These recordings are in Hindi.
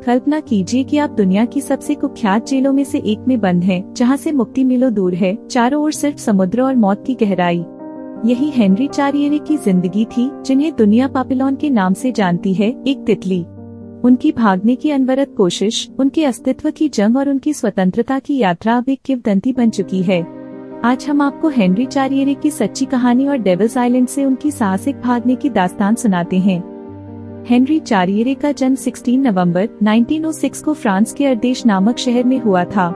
कल्पना कीजिए कि आप दुनिया की सबसे कुख्यात जेलों में से एक में बंद हैं, जहां से मुक्ति मीलों दूर है। चारों ओर सिर्फ समुद्र और मौत की गहराई। यही हेनरी चारियरे की जिंदगी थी, जिन्हें दुनिया पापिलोन के नाम से जानती है, एक तितली। उनकी भागने की अनवरत कोशिश, उनके अस्तित्व की जंग और उनकी स्वतंत्रता की यात्रा अब एक किंवदंती बन चुकी है। आज हम आपको हेनरी चारियरे की सच्ची कहानी और डेविल्स आइलैंड से उनकी साहसिक भागने की दास्तान सुनाते हैं। हेनरी चारियरे का जन्म 16 नवंबर 1906 को फ्रांस के अर्देश नामक शहर में हुआ था।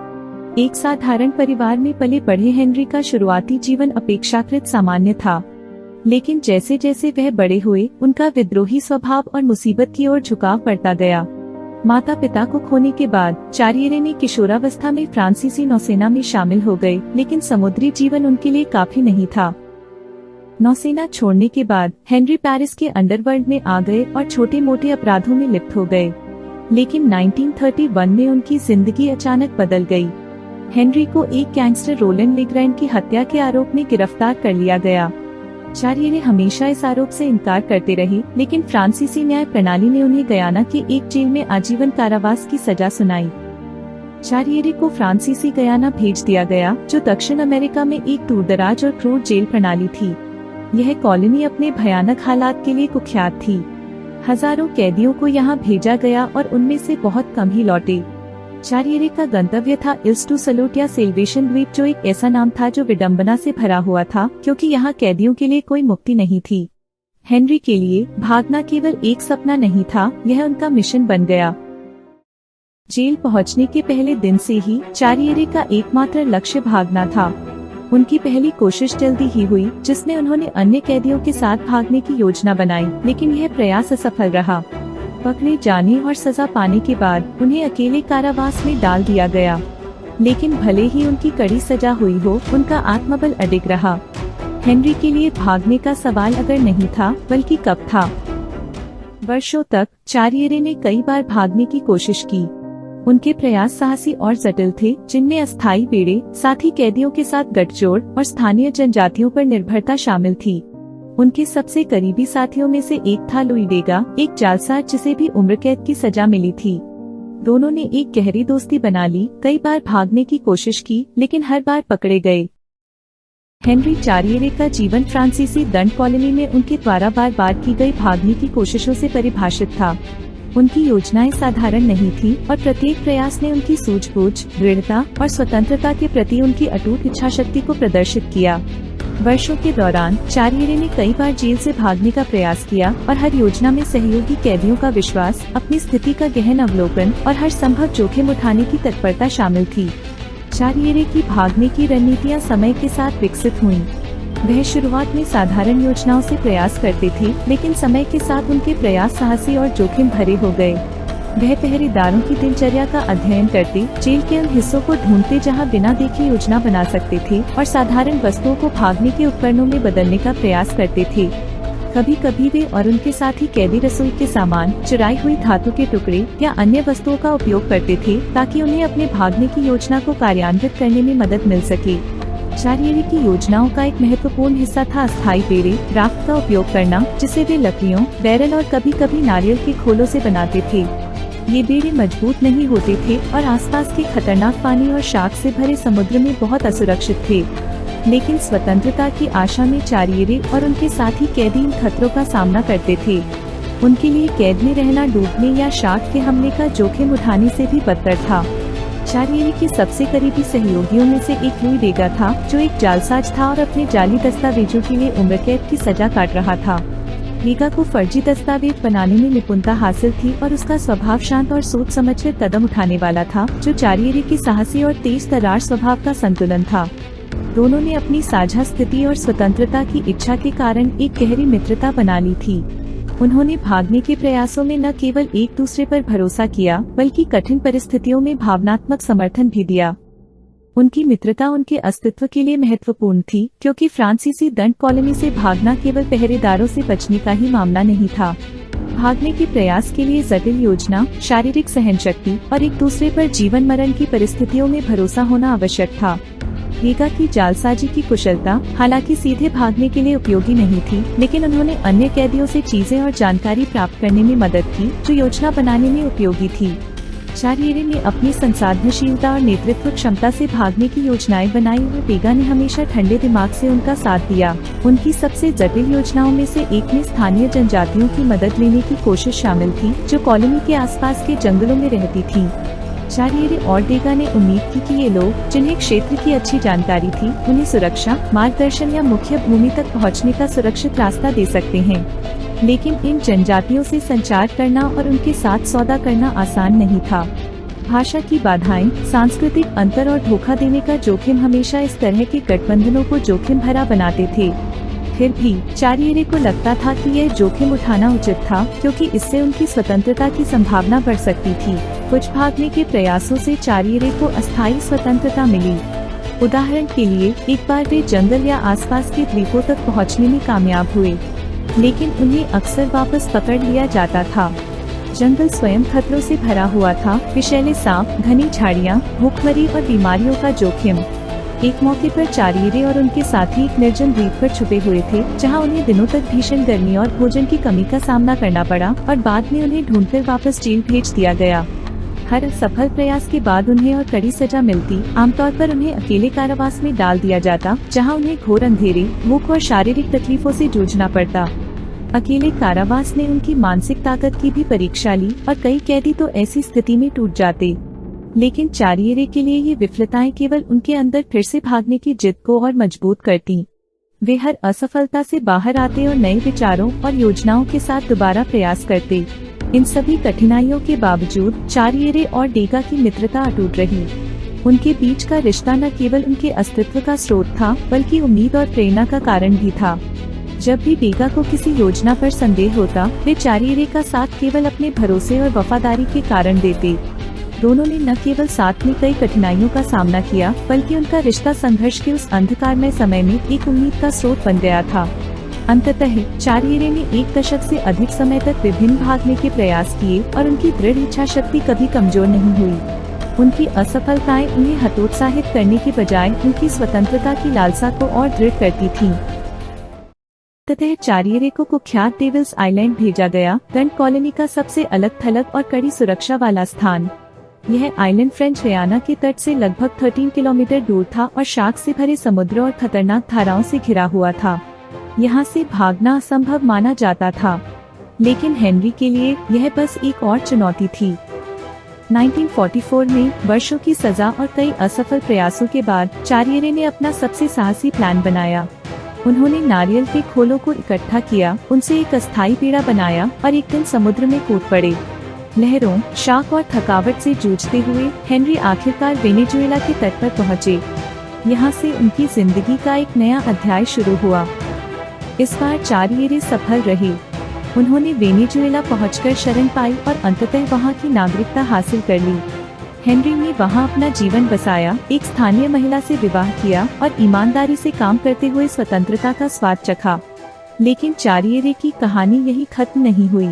एक साधारण परिवार में पले बढ़े हेनरी का शुरुआती जीवन अपेक्षाकृत सामान्य था, लेकिन जैसे जैसे वह बड़े हुए, उनका विद्रोही स्वभाव और मुसीबत की ओर झुकाव बढ़ता गया। माता पिता को खोने के बाद चारियरे ने किशोरावस्था में फ्रांसीसी नौसेना में शामिल हो गए, लेकिन समुद्री जीवन उनके लिए काफी नहीं था। नौसेना छोड़ने के बाद हेनरी पेरिस के अंडरवर्ल्ड में आ गए और छोटे मोटे अपराधों में लिप्त हो गए, लेकिन 1931 में उनकी जिंदगी अचानक बदल गई। हेनरी को एक गैंगस्टर रोलैंड लेग्रैंड की हत्या के आरोप में गिरफ्तार कर लिया गया। चारियरे हमेशा इस आरोप से इनकार करते रहे, लेकिन फ्रांसीसी न्याय प्रणाली ने उन्हें गयाना के एक जेल में आजीवन कारावास की सजा सुनाई। चारियरे को फ्रांसीसी गयाना भेज दिया गया, जो दक्षिण अमेरिका में एक दूरदराज और क्रूर जेल प्रणाली थी। यह कॉलोनी अपने भयानक हालात के लिए कुख्यात थी। हजारों कैदियों को यहाँ भेजा गया और उनमें से बहुत कम ही लौटे। चारियरे का गंतव्य था इल्स टू सलूट या सेल्वेशन द्वीप, जो एक ऐसा नाम था जो विडंबना से भरा हुआ था, क्योंकि यहाँ कैदियों के लिए कोई मुक्ति नहीं थी। हेनरी के लिए भागना केवल एक सपना नहीं था, यह उनका मिशन बन गया। जेल पहुँचने के पहले दिन से ही चारियरे का एकमात्र लक्ष्य भागना था। उनकी पहली कोशिश जल्दी ही हुई, जिसमें उन्होंने अन्य कैदियों के साथ भागने की योजना बनाई, लेकिन यह प्रयास असफल रहा। पकड़े जाने और सजा पाने के बाद उन्हें अकेले कारावास में डाल दिया गया, लेकिन भले ही उनकी कड़ी सजा हुई हो, उनका आत्मबल अडिग रहा। हेनरी के लिए भागने का सवाल अगर नहीं था, बल्कि कब था। वर्षों तक चारियरे ने कई बार भागने की कोशिश की। उनके प्रयास साहसी और जटिल थे, जिनमें अस्थायी बेड़े, साथी कैदियों के साथ गठजोड़ और स्थानीय जनजातियों पर निर्भरता शामिल थी। उनके सबसे करीबी साथियों में से एक था लुई डेगा, एक जालसाज जिसे भी उम्र कैद की सजा मिली थी। दोनों ने एक गहरी दोस्ती बना ली, कई बार भागने की कोशिश की, लेकिन हर बार पकड़े गए। हेनरी चारियरे का जीवन फ्रांसीसी दंड कॉलोनी में उनके द्वारा बार बार की गई भागने की कोशिशों से परिभाषित था। उनकी योजनाएं साधारण नहीं थी और प्रत्येक प्रयास ने उनकी सूझबूझ, दृढ़ता और स्वतंत्रता के प्रति उनकी अटूट इच्छाशक्ति को प्रदर्शित किया। वर्षों के दौरान चारियरे ने कई बार जेल से भागने का प्रयास किया और हर योजना में सहयोगी कैदियों का विश्वास, अपनी स्थिति का गहन अवलोकन और हर संभव जोखिम उठाने की तत्परता शामिल थी। चारियरे की भागने की रणनीतियाँ समय के साथ विकसित हुईं। वह शुरुआत में साधारण योजनाओं से प्रयास करते थे, लेकिन समय के साथ उनके प्रयास साहसी और जोखिम भरे हो गए। वह पहरेदारों की दिनचर्या का अध्ययन करते, जेल के उन हिस्सों को ढूंढते जहां बिना देखे योजना बना सकते थे और साधारण वस्तुओं को भागने के उपकरणों में बदलने का प्रयास करते थे। कभी कभी वे और उनके साथी कैदी रसोई के सामान, चुराई हुई धातु के टुकड़े या अन्य वस्तुओं का उपयोग करते थे, ताकि उन्हें अपने भागने की योजना को कार्यान्वित करने में मदद मिल सके। चारियरे की योजनाओं का एक महत्वपूर्ण हिस्सा था अस्थायी बेड़े, राफ्ट का उपयोग करना, जिसे वे लकड़ियों, बैरल और कभी कभी नारियल के खोलों से बनाते थे। ये बेड़े मजबूत नहीं होते थे और आसपास के खतरनाक पानी और शार्क से भरे समुद्र में बहुत असुरक्षित थे, लेकिन स्वतंत्रता की आशा में चारियरे और उनके साथी कैदी इन खतरों का सामना करते थे। उनके लिए कैद में रहना डूबने या शार्क के हमले का जोखिम उठाने से भी बदतर था। चारियरे के सबसे करीबी सहयोगियों में से एक लुई डेगा था, जो एक जालसाज था और अपने जाली दस्तावेजों के लिए उम्र कैद की सजा काट रहा था। डेगा को फर्जी दस्तावेज बनाने में निपुणता हासिल थी और उसका स्वभाव शांत और सोच समझकर कदम उठाने वाला था, जो चारियरे की साहसी और तेज तर्रार स्वभाव का संतुलन था। दोनों ने अपनी साझा स्थिति और स्वतंत्रता की इच्छा के कारण एक गहरी मित्रता बना ली थी। उन्होंने भागने के प्रयासों में न केवल एक दूसरे पर भरोसा किया, बल्कि कठिन परिस्थितियों में भावनात्मक समर्थन भी दिया। उनकी मित्रता उनके अस्तित्व के लिए महत्वपूर्ण थी, क्योंकि फ्रांसीसी दंड कॉलोनी से भागना केवल पहरेदारों से बचने का ही मामला नहीं था। भागने के प्रयास के लिए जटिल योजना, शारीरिक सहनशक्ति और एक दूसरे पर जीवन मरण की परिस्थितियों में भरोसा होना आवश्यक था। डेगा की जालसाजी की कुशलता हालांकि सीधे भागने के लिए उपयोगी नहीं थी, लेकिन उन्होंने अन्य कैदियों से चीजें और जानकारी प्राप्त करने में मदद की, जो योजना बनाने में उपयोगी थी। चारियरे ने अपनी संसाधनशीलता और नेतृत्व क्षमता से भागने की योजनाएं बनाई और डेगा ने हमेशा ठंडे दिमाग से उनका साथ दिया। उनकी सबसे जटिल योजनाओं में से एक में स्थानीय जनजातियों की मदद लेने की कोशिश शामिल थी, जो कॉलोनी के आसपास के जंगलों में रहती थी। चारियरे और डेगा ने उम्मीद की कि ये लोग, जिन्हें क्षेत्र की अच्छी जानकारी थी, उन्हें सुरक्षा, मार्गदर्शन या मुख्य भूमि तक पहुंचने का सुरक्षित रास्ता दे सकते हैं। लेकिन इन जनजातियों से संचार करना और उनके साथ सौदा करना आसान नहीं था। भाषा की बाधाएं, सांस्कृतिक अंतर और धोखा देने का जोखिम हमेशा इस तरह के गठबंधनों को जोखिम भरा बनाते थे। फिर भी चारियरे को लगता था कि यह जोखिम उठाना उचित था, क्योंकि इससे उनकी स्वतंत्रता की संभावना बढ़ सकती थी। कुछ भागने के प्रयासों से चारियरे को अस्थायी स्वतंत्रता मिली। उदाहरण के लिए, एक बार वे जंगल या आसपास के द्वीपों तक पहुंचने में कामयाब हुए, लेकिन उन्हें अक्सर वापस पकड़ लिया जाता था। जंगल स्वयं खतरों से भरा हुआ था, विषैले सांप, घनी झाड़ियाँ, भूखमरी और बीमारियों का जोखिम। एक मौके पर चारियरे और उनके साथी एक निर्जन द्वीप पर छुपे हुए थे, जहां उन्हें दिनों तक भीषण गर्मी और भोजन की कमी का सामना करना पड़ा और बाद में उन्हें ढूंढकर वापस जेल भेज दिया गया। हर सफल प्रयास के बाद उन्हें और कड़ी सजा मिलती। आमतौर पर उन्हें अकेले कारावास में डाल दिया जाता, जहां उन्हें घोर अंधेरे, भूख और शारीरिक तकलीफों से जूझना पड़ता। अकेले कारावास ने उनकी मानसिक ताकत की भी परीक्षा ली और कई कैदी तो ऐसी स्थिति में टूट जाते। लेकिन चारियरे के लिए ये विफलताएं केवल उनके अंदर फिर से भागने की जिद को और मजबूत करती। वे हर असफलता से बाहर आते और नए विचारों और योजनाओं के साथ दोबारा प्रयास करते। इन सभी कठिनाइयों के बावजूद चारियरे और डेगा की मित्रता अटूट रही। उनके बीच का रिश्ता न केवल उनके अस्तित्व का स्रोत था, बल्कि उम्मीद और प्रेरणा का कारण भी था। जब भी डेगा को किसी योजना पर संदेह होता, वे चारियरे का साथ केवल अपने भरोसे और वफादारी के कारण देते। दोनों ने न केवल साथ में कई कठिनाइयों का सामना किया, बल्कि उनका रिश्ता संघर्ष के उस अंधकारमय समय में एक उम्मीद का स्रोत बन गया था। अंततः चारियरे ने 1 दशक से अधिक समय तक विभिन्न भागने के प्रयास किए और उनकी दृढ़ इच्छा शक्ति कभी कमजोर नहीं हुई। उनकी असफलताएं उन्हें हतोत्साहित करने के बजाय उनकी स्वतंत्रता की लालसा को और दृढ़ करती थीं। ततः चारियरे को कुख्यात डेविल्स आइलैंड भेजा गया, दंड कॉलोनी का सबसे अलग थलग और कड़ी सुरक्षा वाला स्थान। यह आइलैंड फ्रेंच गयाना के तट से लगभग 13 किलोमीटर दूर था और शार्क से भरे समुद्र और खतरनाक धाराओं से घिरा हुआ था। यहाँ से भागना असंभव माना जाता था, लेकिन हेनरी के लिए यह बस एक और चुनौती थी। 1944 में वर्षों की सजा और कई असफल प्रयासों के बाद चारियरे ने अपना सबसे साहसी प्लान बनाया। उन्होंने नारियल के खोलों को इकट्ठा किया, उनसे एक अस्थायी पीड़ा बनाया और एक दिन समुद्र में कूद पड़े। लहरों, शार्क और थकावट से जूझते हुए हेनरी आखिरकार वेनेजुएला के तट पर पहुँचे। यहाँ से उनकी जिंदगी का एक नया अध्याय शुरू हुआ। इस बार चारियरे सफल रहे। उन्होंने वेनेजुएला पहुंचकर शरण पाई और अंततः वहां की नागरिकता हासिल कर ली। हेनरी ने वहां अपना जीवन बसाया, एक स्थानीय महिला से विवाह किया और ईमानदारी से काम करते हुए स्वतंत्रता का स्वाद चखा। लेकिन चारियरे की कहानी यही खत्म नहीं हुई।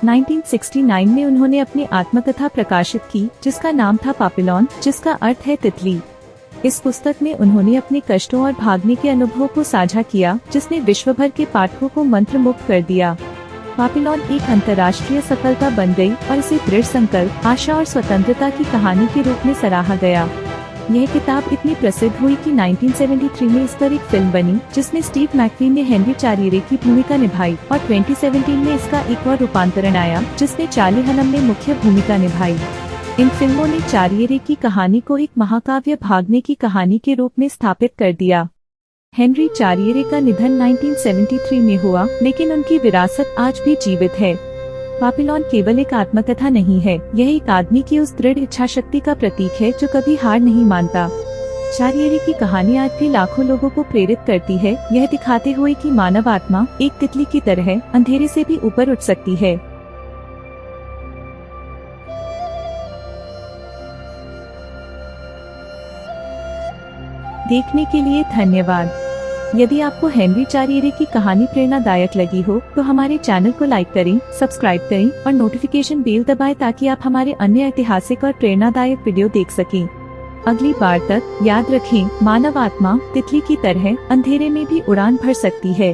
1969 में उन्होंने अपनी आत्मकथा प्रकाशित की, जिसका नाम था पापिलॉन, जिसका अर्थ है तितली। इस पुस्तक में उन्होंने अपने कष्टों और भागने के अनुभवों को साझा किया, जिसने विश्व भर के पाठकों को मंत्रमुग्ध कर दिया। पापिलॉन एक अंतर्राष्ट्रीय सफलता बन गई और इसे दृढ़ संकल्प, आशा और स्वतंत्रता की कहानी के रूप में सराहा गया। यह किताब इतनी प्रसिद्ध हुई कि 1973 में इस पर एक फिल्म बनी, जिसमें स्टीव मैकवीन ने हेनरी चारियरे की भूमिका निभाई और 2017 में इसका एक और रूपांतरण आया, जिसमें चार्ली हनम ने मुख्य भूमिका निभाई। इन फिल्मों ने चारियरे की कहानी को एक महाकाव्य भागने की कहानी के रूप में स्थापित कर दिया। हेनरी चारियरे का निधन 1973 में हुआ, लेकिन उनकी विरासत आज भी जीवित है। पापिलॉन केवल एक आत्मकथा नहीं है, यह एक आदमी की उस दृढ़ इच्छा शक्ति का प्रतीक है जो कभी हार नहीं मानता। चारियरे की कहानी आज भी लाखों लोगों को प्रेरित करती है, यह दिखाते हुए कि मानव आत्मा एक तितली की तरह अंधेरे से भी ऊपर उठ सकती है। देखने के लिए धन्यवाद। यदि आपको हेनरी चारियरे की कहानी प्रेरणादायक लगी हो तो हमारे चैनल को लाइक करें, सब्सक्राइब करें और नोटिफिकेशन बेल दबाएं ताकि आप हमारे अन्य ऐतिहासिक और प्रेरणादायक वीडियो देख सकें। अगली बार तक याद रखें, मानव आत्मा तितली की तरह अंधेरे में भी उड़ान भर सकती है।